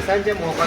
સાંજે મોકલો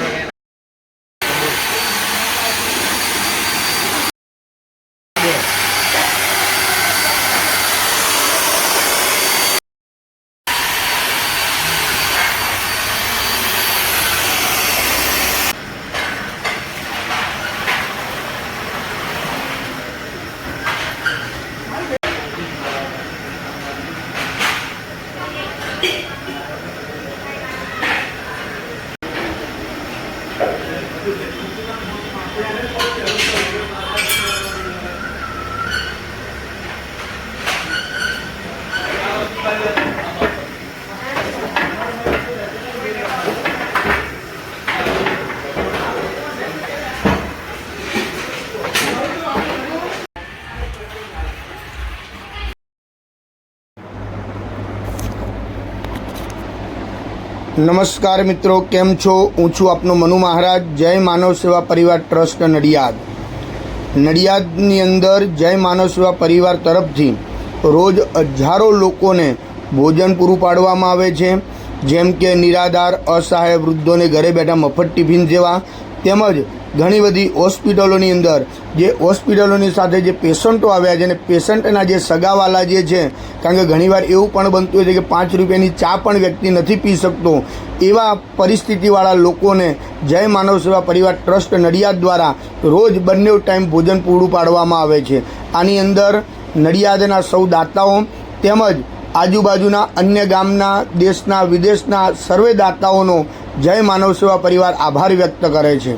નમસ્કાર મિત્રો, કેમ છો? હું છું આપનો મનુ મહારાજ. જય માનવ સેવા પરિવાર ટ્રસ્ટ નડિયાદ. નડિયાદની અંદર જય માનવ સેવા પરિવાર તરફથી રોજ હજારો લોકોને ભોજન પૂરું પાડવામાં આવે છે, જેમ કે નિરાધાર, અસહાય વૃદ્ધોને ઘરે બેઠા મફત ટિફિન જેવા, તેમજ ઘણી બધી હોસ્પિટલોની અંદર જે હોસ્પિટલોની સાથે જે પેશન્ટો આવ્યા છે અને પેશન્ટના જે સગાવાલા જે છે, કારણ કે ઘણીવાર એવું પણ બનતું હોય છે કે 5 રૂપિયાની ચા પણ વ્યક્તિ નથી પી શકતો, એવા પરિસ્થિતિવાળા લોકોને જય માનવ સેવા પરિવાર ટ્રસ્ટ નડિયાદ દ્વારા રોજ બંને ટાઈમ ભોજન પૂરું પાડવામાં આવે છે. આની અંદર નડિયાદના સૌ દાતાઓ તેમજ આજુબાજુના અન્ય ગામના, દેશના, વિદેશના સર્વે દાતાઓનો જય માનવ સેવા પરિવાર આભાર વ્યક્ત કરે છે.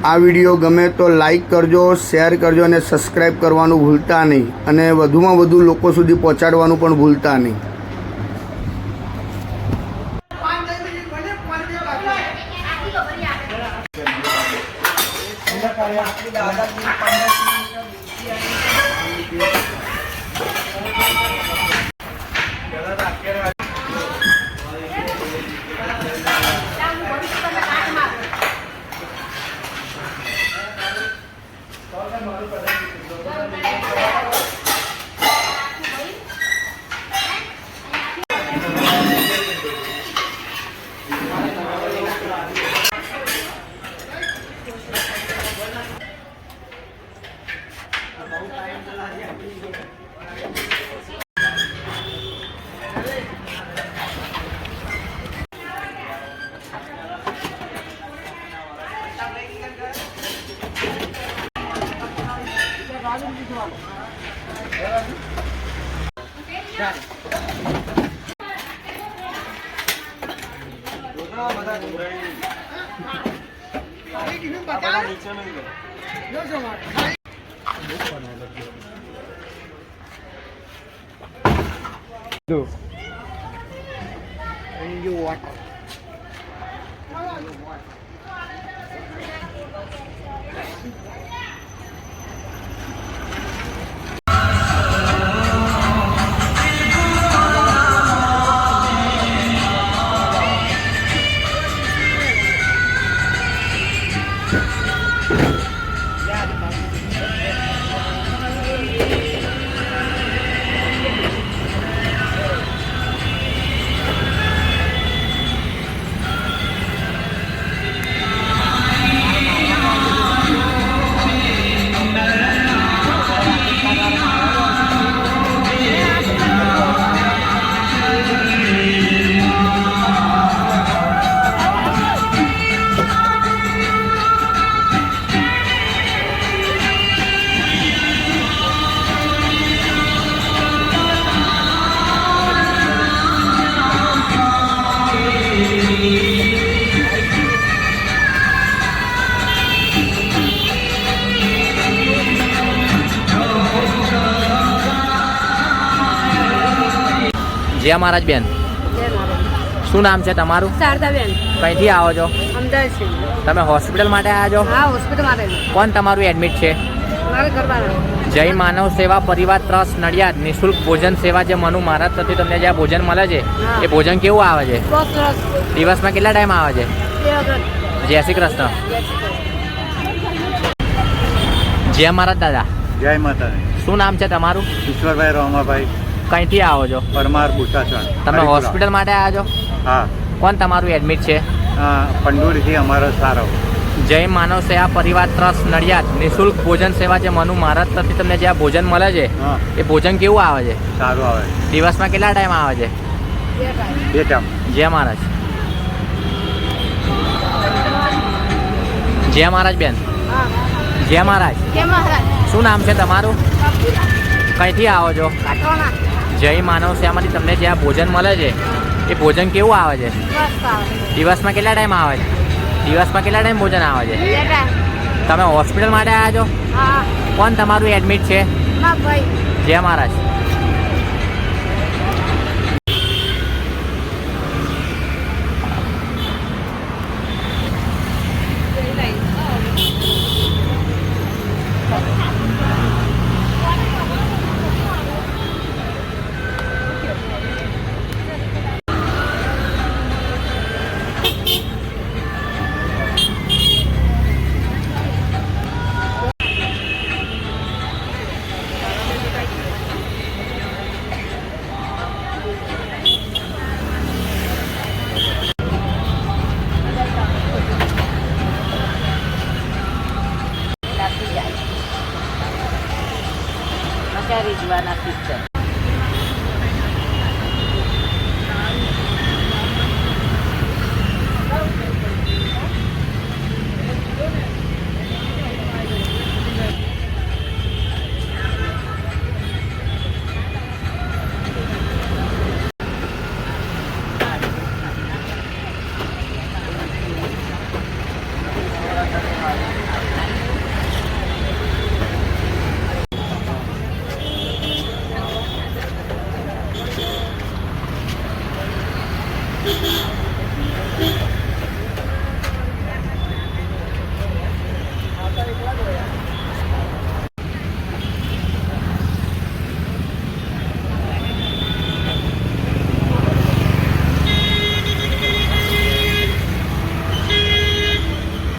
આ વિડીયો ગમે તો લાઈક કરજો, શેર કરજો અને સબસ્ક્રાઈબ કરવાનું ભૂલતા નહીં, અને વધુમાં વધુ લોકો સુધી પહોંચાડવાનું પણ ભૂલતા નહીં. જય મહારાજ બેન, જય મહારાજ. શું નામ છે તમારું? શારદાબેન. કઈથી આવો છો? અમદાવાદથી. તમે હોસ્પિટલ માટે આવ્યા છો? હા, હોસ્પિટલ માટે. કોણ તમારું એડમિટ છે? મારા ઘરવાળા. જય માનવ સેવા પરિવાર ટ્રસ્ટ નડિયાદ નિઃશુલ્ક ભોજન સેવા જે મનુ મહારાજ તરફથી તમને જે આ ભોજન મળે છે હા. એ ભોજન કેવું આવે છે? બહુ સરસ. દિવસમાં કેટલા ટાઈમ આવે છે? 2 વખત. જય શ્રી કૃષ્ણ. જય મહારાજ દાદા, જય માતાજી. શું નામ છે તમારું? ઈશ્વરભાઈ રોમાભાઈ કઈથી આવો છો? પરમાર બુટાસણ. તમે હોસ્પિટલ માટે આવ્યા છો? હા, કોણ તમારું એડમિટ છે? પંડુરીથી અમારો સારો. જય માનવ સેવા પરિવાર ટ્રસ્ટ નડિયાદ નિઃશુલ્ક ભોજન સેવા જે મનુ મહારાજ તરફથી તમને જે આ ભોજન મળે છે હા, એ ભોજન કેવું આવે છે? સારું આવે. દિવસમાં કેટલા ટાઈમ આવે છે? 2 ટાઈમ. 2 ટાઈમ. જય મહારાજ. જય મહારાજ બેન, હા. જય મહારાજ. જય મહારાજ. શું નામ છે તમારું? કઈથી આવો છો? કાઠવાના. જય માનવ સેવામાંથી તમને જે આ ભોજન મળે છે એ ભોજન કેવું આવે છે? મસ્ત આવે. દિવસમાં કેટલા ટાઈમ આવે છે? દિવસમાં કેટલા ટાઈમ ભોજન આવે છે? 2 ટાઈમ. તમે હોસ્પિટલ માટે આવ્યા છો? હા. કોણ તમારું એડમિટ છે? ના ભાઈ. જય મહારાજ. અત્યારે જીવાના પિક્ચર.